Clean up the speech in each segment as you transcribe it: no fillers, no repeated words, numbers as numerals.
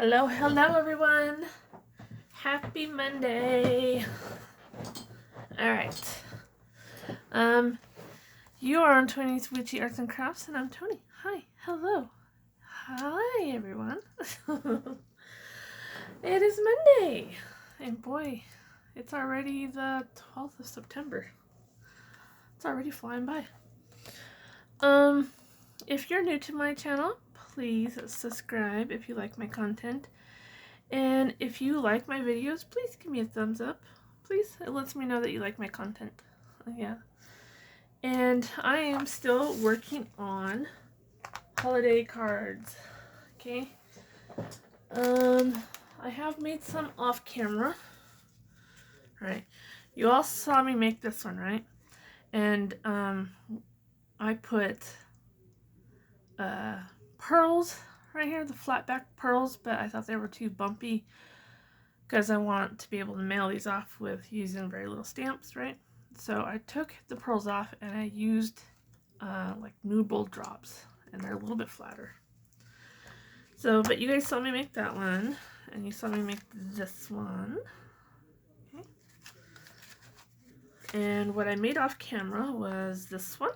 Hello everyone. Happy Monday. All right. You are on Tony's Witchy Arts and Crafts, and I'm Tony. Hi. Hello. Hi everyone. It is Monday, and boy, it's already the 12th of September. It's already flying by. If you're new to my channel, please subscribe if you like my content. And if you like my videos, please give me a thumbs up. Please, it lets me know that you like my content. Yeah. And I am still working on holiday cards. Okay. I have made some off camera. Right. You all saw me make this one, right? And I put pearls right here, the flat back pearls, but I thought they were too bumpy because I want to be able to mail these off with using very little stamps, right? So I took the pearls off and I used like Noodle drops, and they're a little bit flatter. So, but you guys saw me make that one, and you saw me make this one. Okay. And what I made off camera was this one.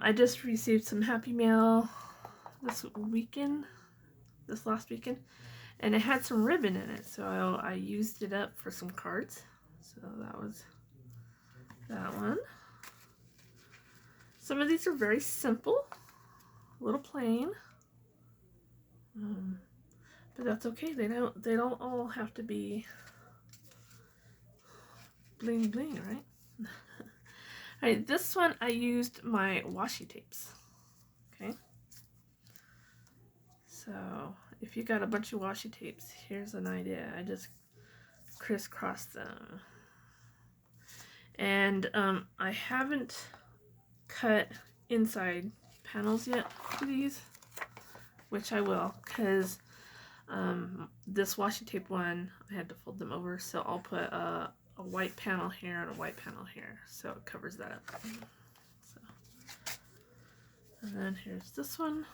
I just received some Happy Mail this last weekend, and it had some ribbon in it, so I used it up for some cards. So that was that one. Some of these are very simple, a little plain, but that's okay. They don't all have to be bling bling, right? All right, this one I used my washi tapes. Okay, so if you got a bunch of washi tapes, here's an idea. I just crisscross them, and I haven't cut inside panels yet for these, which I will, because this washi tape one, I had to fold them over, so I'll put a white panel here and a white panel here, so it covers that up. So, and then here's this one.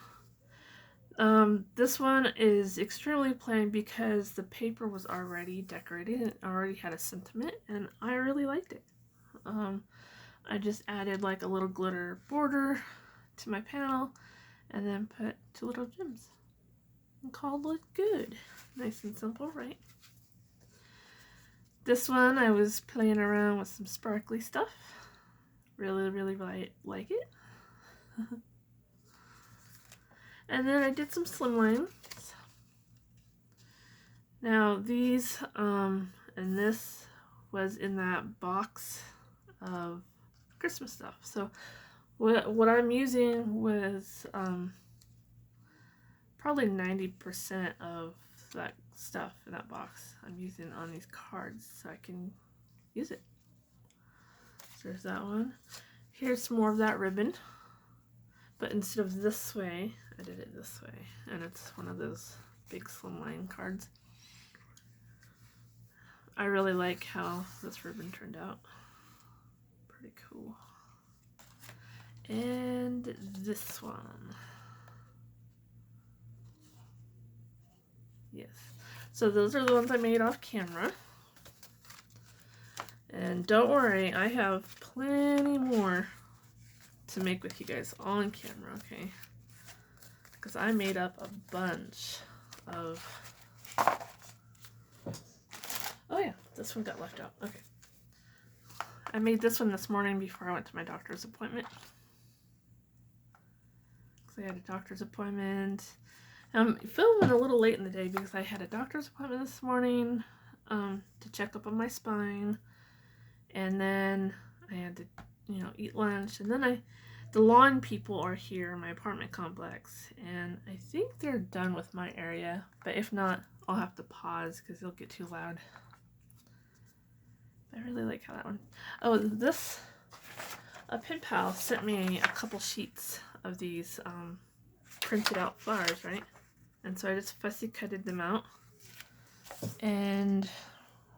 This one is extremely plain because the paper was already decorated and already had a sentiment, and I really liked it. I just added like a little glitter border to my panel and then put 2 little gems and called it good. Nice and simple, right? This one I was playing around with some sparkly stuff. Really like it. And then I did some slimlines. Now these and this was in that box of Christmas stuff. So what I'm using was probably 90% of that stuff in that box I'm using on these cards so I can use it. So there's that one. Here's some more of that ribbon, but instead of this way, I did it this way, and it's one of those big slimline cards. I really like how this ribbon turned out. Pretty cool. And this one. Yes. So those are the ones I made off camera. And don't worry, I have plenty more to make with you guys on camera, okay? Because I made up a bunch of... Oh yeah, this one got left out. Okay. I made this one this morning before I went to my doctor's appointment. Because I had a doctor's appointment. I'm filming a little late in the day because I had a doctor's appointment this morning to check up on my spine. And then I had to, eat lunch. And then the lawn people are here in my apartment complex. And I think they're done with my area. But if not, I'll have to pause because it'll get too loud. I really like how that one. Oh, a pen pal sent me a couple sheets of these printed out flowers, right? And so I just fussy cutted them out. And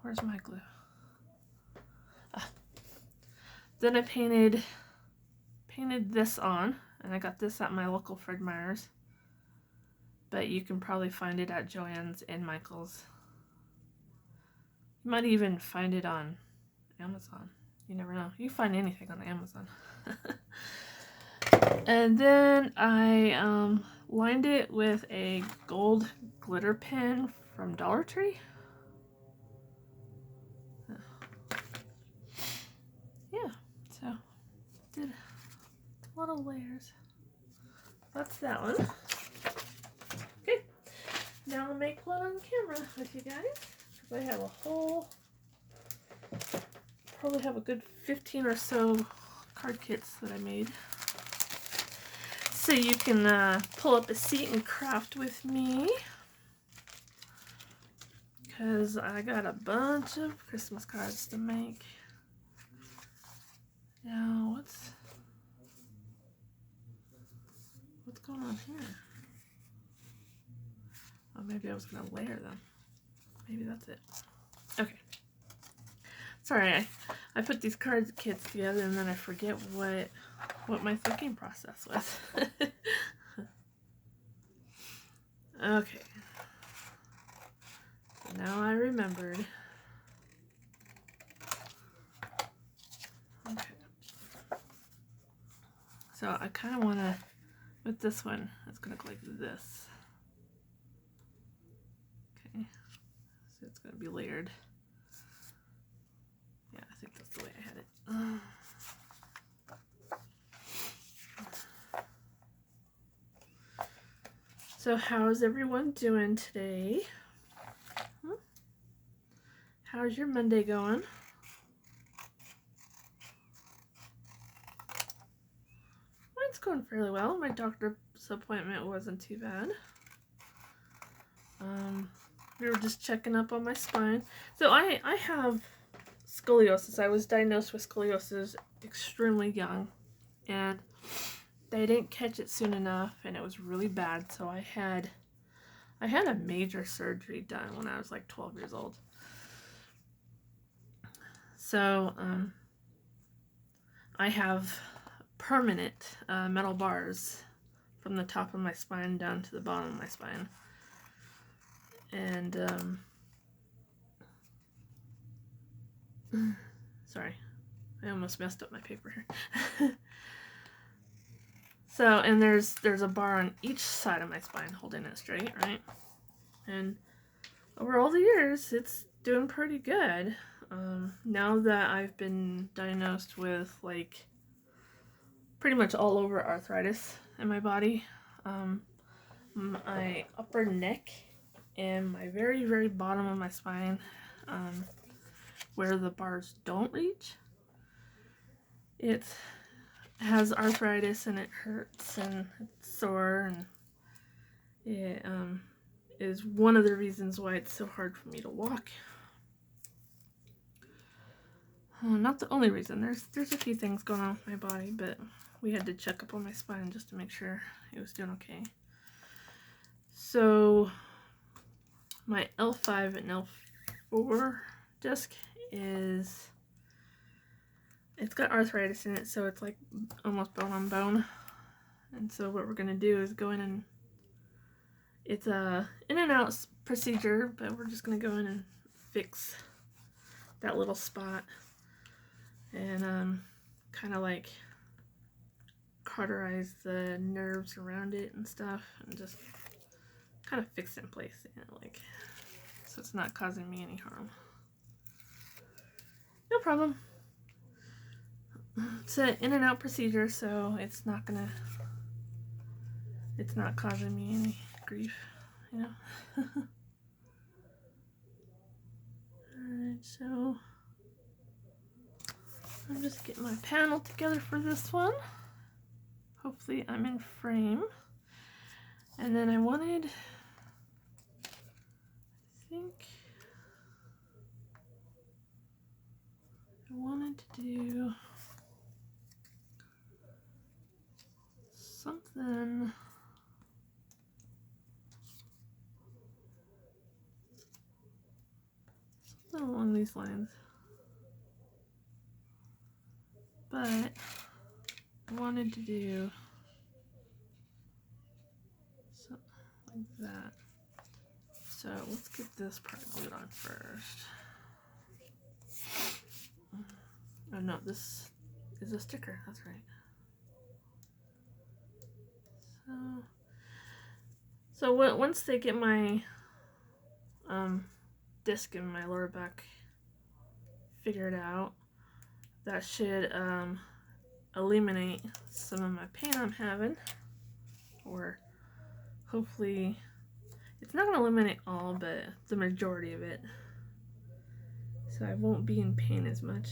where's my glue? Then I painted this on, and I got this at my local Fred Meyer's. but you can probably find it at Joann's and Michael's. You might even find it on Amazon. You never know. You can find anything on Amazon. And then I lined it with a gold glitter pen from Dollar Tree. Yeah, so did a lot of layers. That's that one. Okay, now I'll make one on camera with you guys, because I have a whole, probably have a good 15 or so card kits that I made. So you can pull up a seat and craft with me, because I got a bunch of Christmas cards to make. Now, what's going on here? Oh, maybe I was going to layer them. Maybe that's it. Okay. Sorry, I put these card kits together and then I forget what my thinking process was. Okay. So now I remembered. Okay. So I kind of want to, with this one, it's going to look like this. Okay. So it's going to be layered. Yeah, I think that's the way I had it. So how's everyone doing today? How's your Monday going? Mine's going fairly well. My doctor's appointment wasn't too bad. We were just checking up on my spine. So I have scoliosis. I was diagnosed with scoliosis extremely young, and they didn't catch it soon enough, and it was really bad. So I had a major surgery done when I was like 12 years old. So I have permanent metal bars from the top of my spine down to the bottom of my spine. And sorry, I almost messed up my paper here. So, and there's a bar on each side of my spine holding it straight, right? And over all the years, it's doing pretty good. Now that I've been diagnosed with like pretty much all over arthritis in my body, my upper neck and my very, very bottom of my spine, where the bars don't reach, it has arthritis and it hurts and it's sore, and it is one of the reasons why it's so hard for me to walk. Not the only reason. There's a few things going on with my body, but we had to check up on my spine just to make sure it was doing okay. So my L5 and L4 disc it's got arthritis in it, so it's like almost bone on bone. And so what we're gonna do is go in and it's a in and out procedure, but we're just gonna go in and fix that little spot and kind of like cauterize the nerves around it and stuff, and just kind of fix it in place, you know, like so it's not causing me any harm. No problem. It's an in and out procedure, so it's not causing me any grief, you know. Alright, so I'm just getting my panel together for this one. Hopefully I'm in frame. And then I wanted to do something along these lines, but I wanted to do something like that. So let's get this part glued on first. Oh no, this is a sticker, that's right. So once they get my disc in my lower back figured out, that should eliminate some of my pain I'm having, or hopefully it's not going to eliminate all, but the majority of it, so I won't be in pain as much.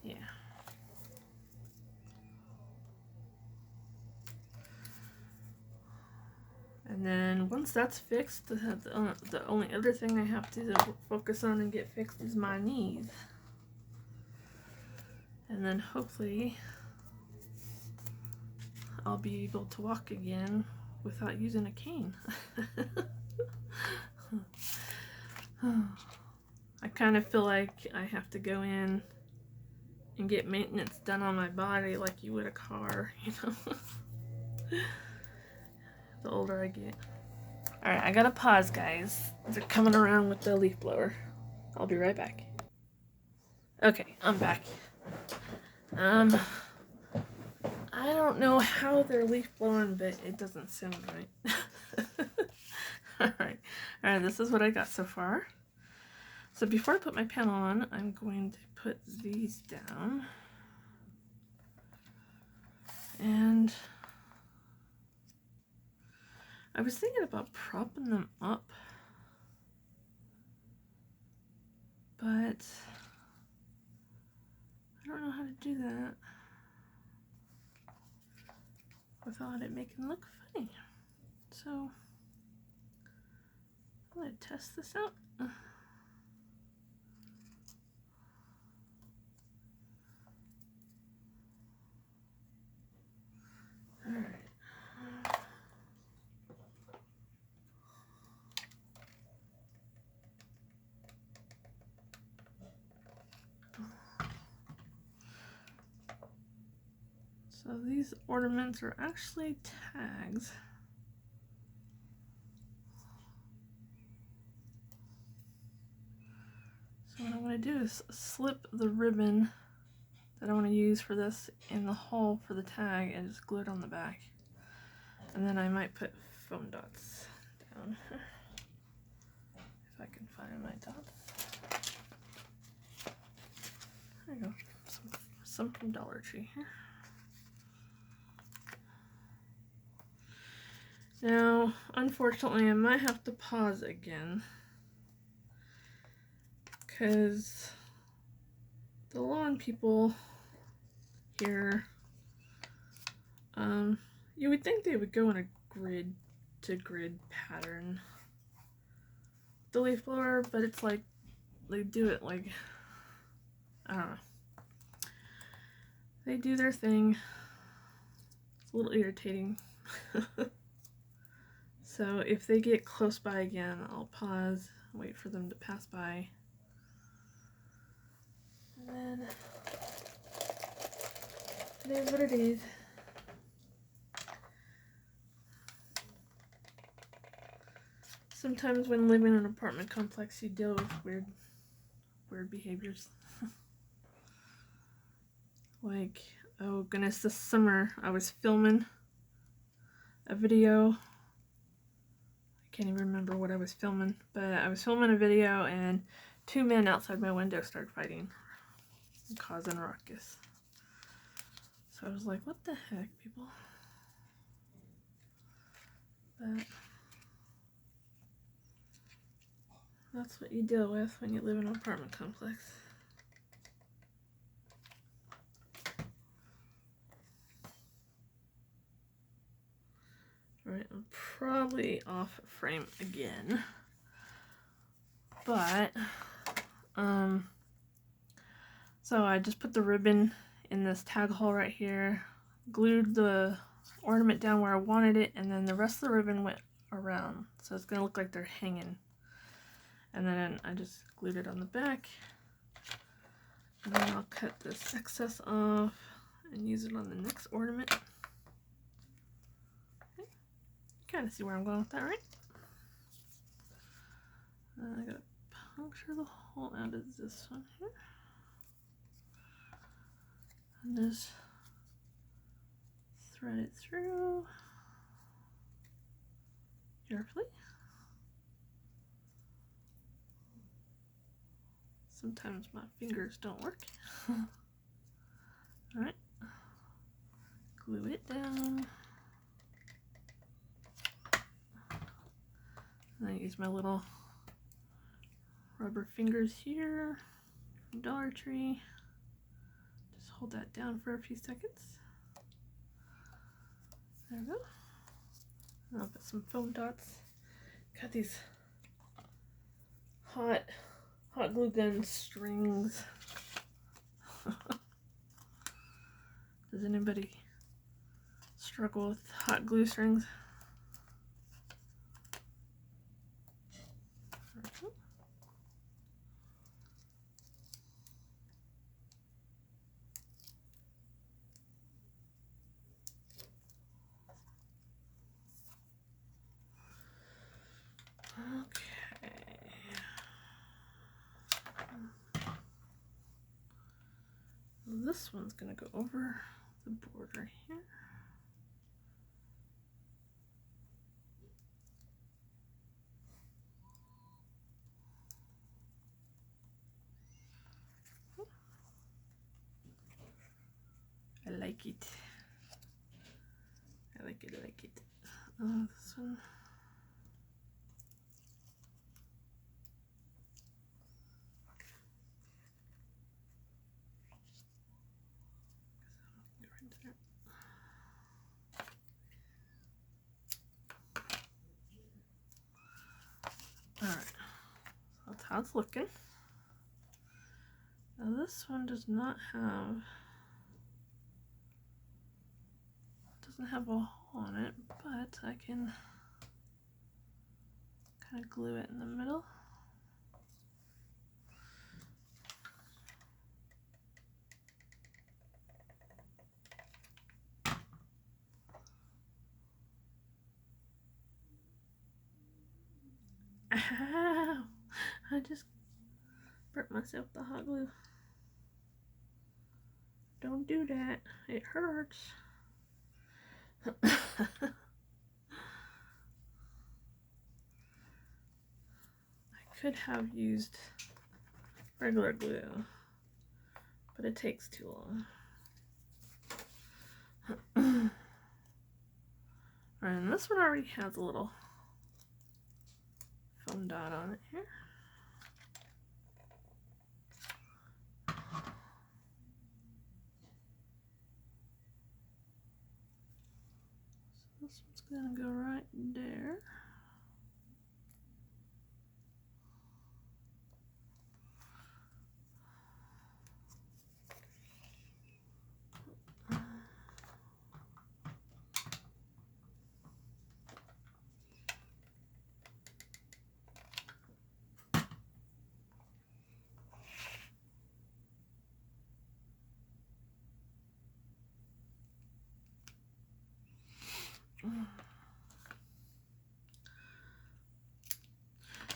Yeah. And then once that's fixed, the only other thing I have to focus on and get fixed is my knees. And then hopefully I'll be able to walk again without using a cane. I kind of feel like I have to go in and get maintenance done on my body like you would a car, you know? The older I get. Alright, I gotta pause, guys. They're coming around with the leaf blower. I'll be right back. Okay, I'm back. I don't know how they're leaf blowing, but it doesn't sound right. Alright, this is what I got so far. So before I put my panel on, I'm going to put these down. And I was thinking about propping them up, but I don't know how to do that without it making it look funny. So I'm going to test this out. Alright. So these ornaments are actually tags. So what I want to do is slip the ribbon that I want to use for this in the hole for the tag and just glue it on the back. And then I might put foam dots down. If I can find my dots. There you go. Some from Dollar Tree here. Now, unfortunately, I might have to pause again because the lawn people here, you would think they would go in a grid to grid pattern, the leaf blower, but it's like they do it like, I don't know. They do their thing. It's a little irritating. So if they get close by again, I'll pause, wait for them to pass by. And then it is what it is. Sometimes when living in an apartment complex, you deal with weird behaviors. Like, oh goodness, this summer I was filming a video. I can't even remember what I was filming, but I was filming a video and 2 men outside my window started fighting and causing a ruckus. So I was like, what the heck, people? But that's what you deal with when you live in an apartment complex. Alright, I'm probably off frame again. But, so I just put the ribbon in this tag hole right here, glued the ornament down where I wanted it, and then the rest of the ribbon went around. So it's going to look like they're hanging. And then I just glued it on the back. And then I'll cut this excess off and use it on the next ornament. Okay. Kind of see where I'm going with that, right? I gotta puncture the hole out of this one here. And just thread it through carefully. Sometimes my fingers don't work. Alright. Glue it down. And I use my little rubber fingers here from Dollar Tree. Just hold that down for a few seconds. There we go. And I'll put some foam dots. Got these hot glue gun strings. Does anybody struggle with hot glue strings? Okay. This one's gonna go over the border here. I like it. I like it, I like it. This one. Alright, so that's how it's looking. Now this one doesn't have a hole on it, but I can kind of glue it in the middle. Ow! I just burnt myself with the hot glue. Don't do that. It hurts. I could have used regular glue, but it takes too long. And this one already has a little foam dot on it here. So this one's gonna go right there.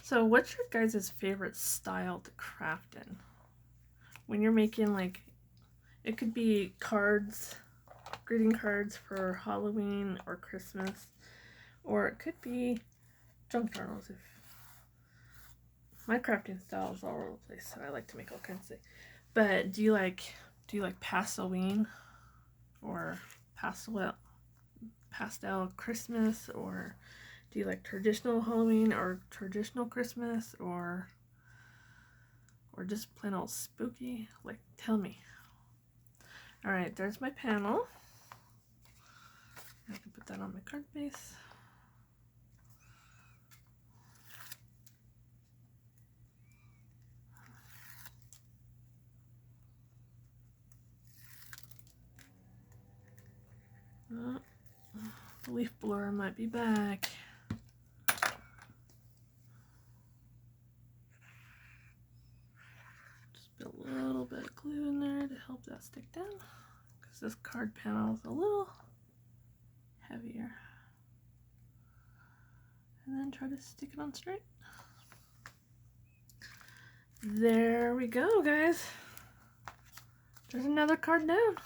So what's your guys' favorite style to craft in? When you're making, like, it could be cards, greeting cards for Halloween or Christmas, or it could be junk journals. If my crafting style is all over the place, so I like to make all kinds of things. But do you like Pastelween or pastel Christmas, or do you like traditional Halloween or traditional Christmas, or just plain old spooky? Like, tell me. Alright, there's my panel. I can put that on my card base. The leaf blower might be back. Just put a little bit of glue stick down because this card panel is a little heavier. And then try to stick it on straight. There we go, guys. There's another card down.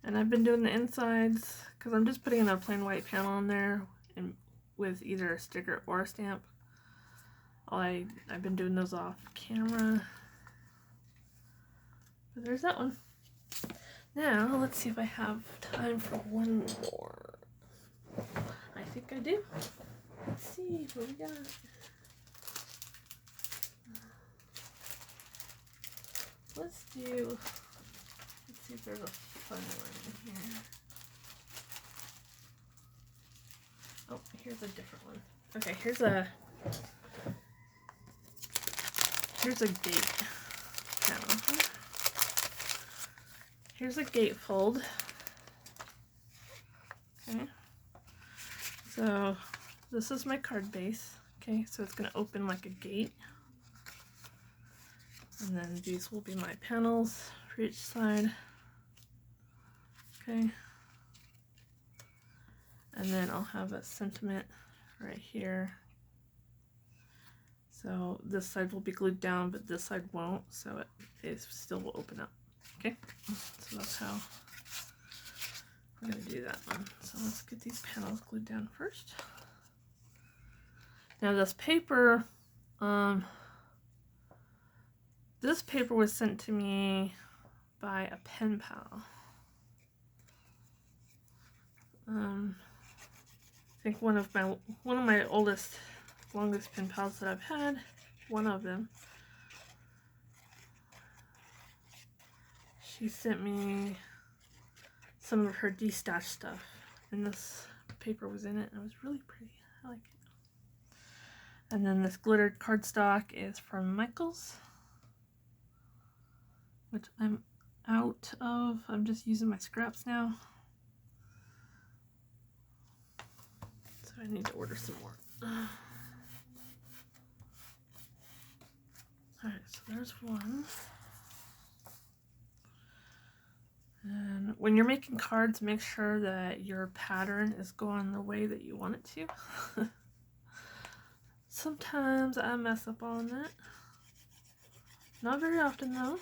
And I've been doing the insides because I'm just putting in a plain white panel on there and with either a sticker or a stamp. I've been doing those off camera. But there's that one. Now, let's see if I have time for one more. I think I do. Let's see what we got. Let's see if there's a fun one here. Oh, here's a different one. Okay, here's a gate panel. Here's a gatefold. Okay. So this is my card base. Okay, so it's gonna open like a gate. And then these will be my panels for each side. Okay. And then I'll have a sentiment right here. So this side will be glued down, but this side won't, so it still will open up. Okay, so that's how we're going to do that one. So let's get these panels glued down first. Now this paper was sent to me by a pen pal. I think one of my longest pen pals that I've had, one of them. She sent me some of her de-stash stuff, and this paper was in it, and it was really pretty. I like it. And then this glittered cardstock is from Michaels, which I'm out of. I'm just using my scraps now. So I need to order some more. Alright, so there's one. And when you're making cards, make sure that your pattern is going the way that you want it to. Sometimes I mess up on that. Not very often though.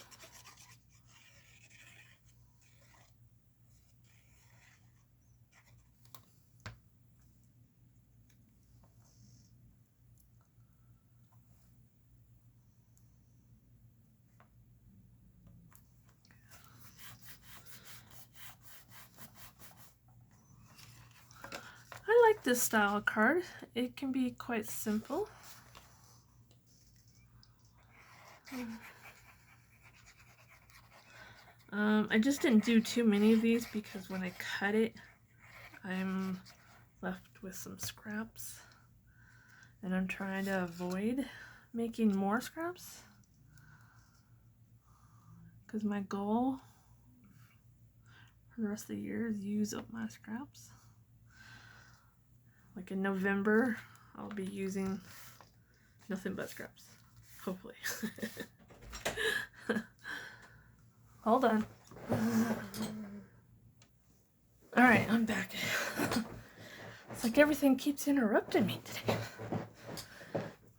I like this style of card. It can be quite simple. I just didn't do too many of these because when I cut it, I'm left with some scraps. And I'm trying to avoid making more scraps. Because my goal for the rest of the year is use up my scraps. Like in November, I'll be using nothing but scraps. Hopefully. Hold on. Alright, I'm back. It's like everything keeps interrupting me today.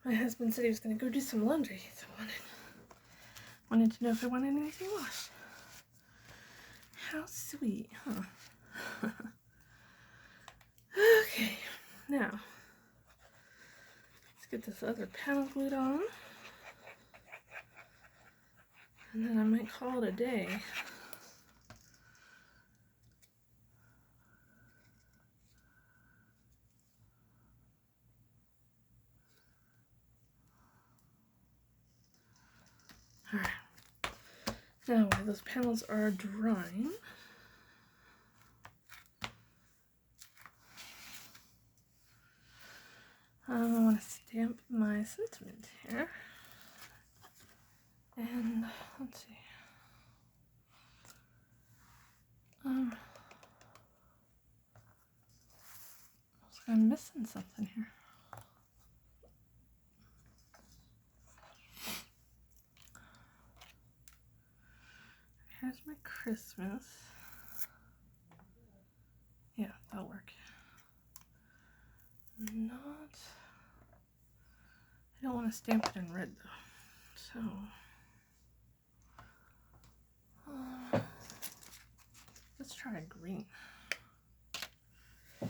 My husband said he was going to go do some laundry, so I wanted to know if I wanted anything washed. How sweet, huh? Okay, now let's get this other panel glued on. And then I might call it a day. Alright. Now while those panels are drying, I want to stamp my sentiment here. And let's see. I'm missing something here. Here's Christmas. Yeah, that'll work. Not. I don't want to stamp it in red though. So let's try a green. I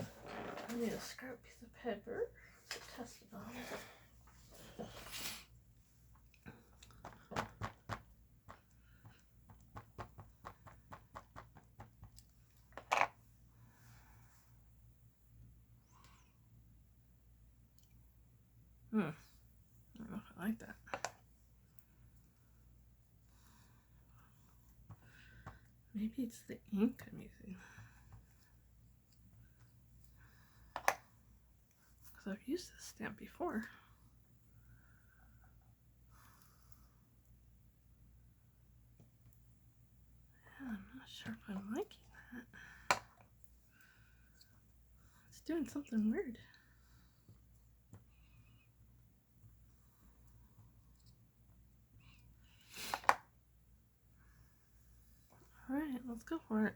need a scrap piece of paper to test it on. I don't know if I like that. Maybe it's the ink I'm using. Because I've used this stamp before. Yeah, I'm not sure if I'm liking that. It's doing something weird. Alright, let's go for it.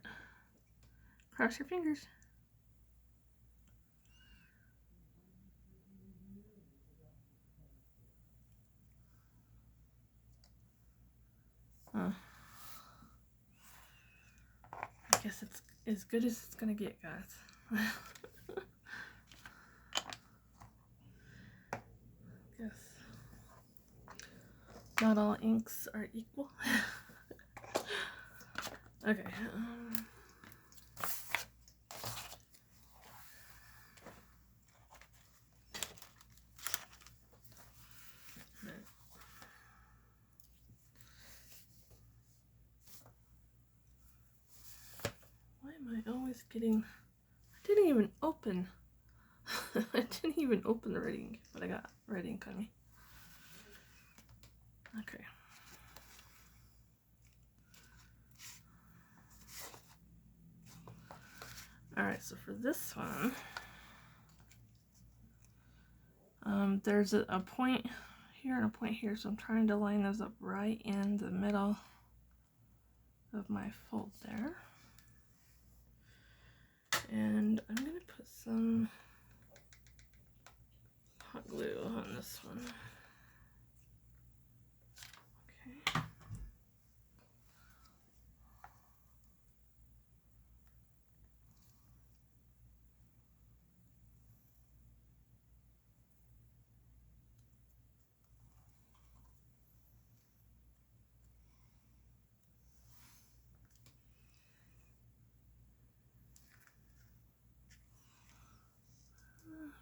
Cross your fingers. I guess it's as good as it's gonna get, guys. Guess not all inks are equal. Okay. Why am I always getting... I didn't even open. I didn't even open the red ink, but I got red ink on me. Okay. Alright, so for this one, there's a point here and a point here, so I'm trying to line those up right in the middle of my fold there. And I'm going to put some hot glue on this one. Okay.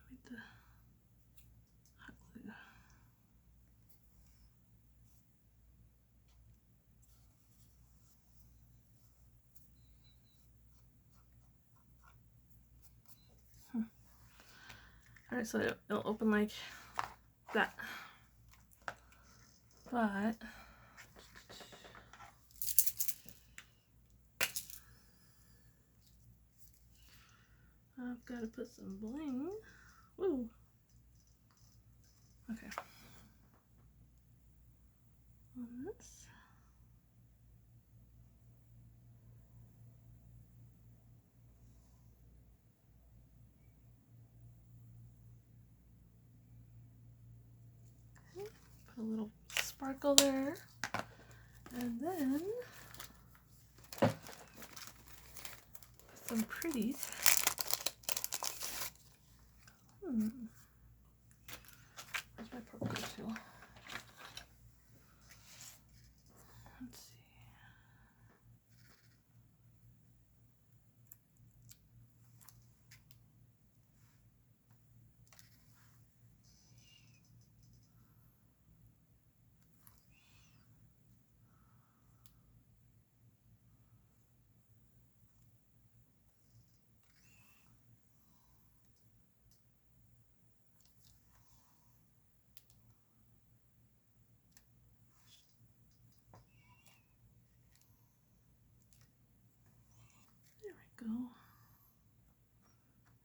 With the hot glue. Alright, so it'll open like that. But I've got to put some bling. Woo. Okay. On this. Okay. Put a little sparkle there. And then put some pretties. Where's my purple tool? Let's see. There we go.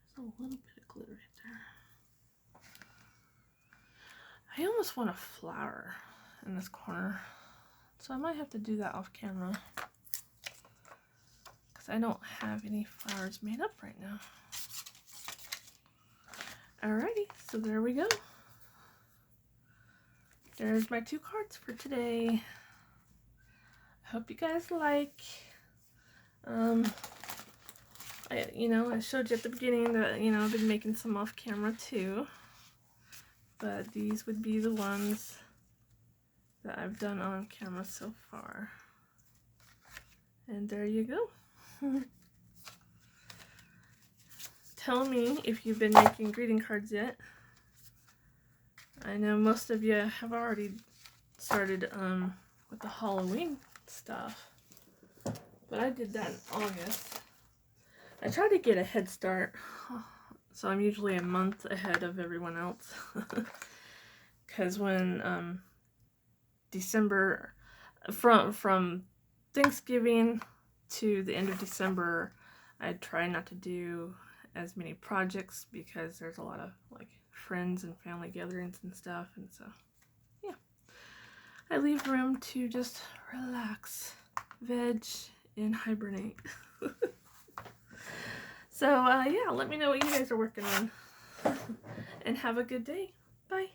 There's a little bit of glue right there. I almost want a flower in this corner, so I might have to do that off camera. I don't have any flowers made up right now. Alrighty, so there we go. There's my 2 cards for today. I hope you guys like. I showed you at the beginning that, I've been making some off camera too. But these would be the ones that I've done on camera so far. And there you go. Tell me if you've been making greeting cards yet. I know most of you have already started with the Halloween stuff. But I did that in August. I try to get a head start. So I'm usually a month ahead of everyone else. Because when December, from Thanksgiving to the end of December, I try not to do as many projects because there's a lot of like friends and family gatherings and stuff, and so yeah, I leave room to just relax, veg, and hibernate. So yeah, let me know what you guys are working on. And have a good day. Bye.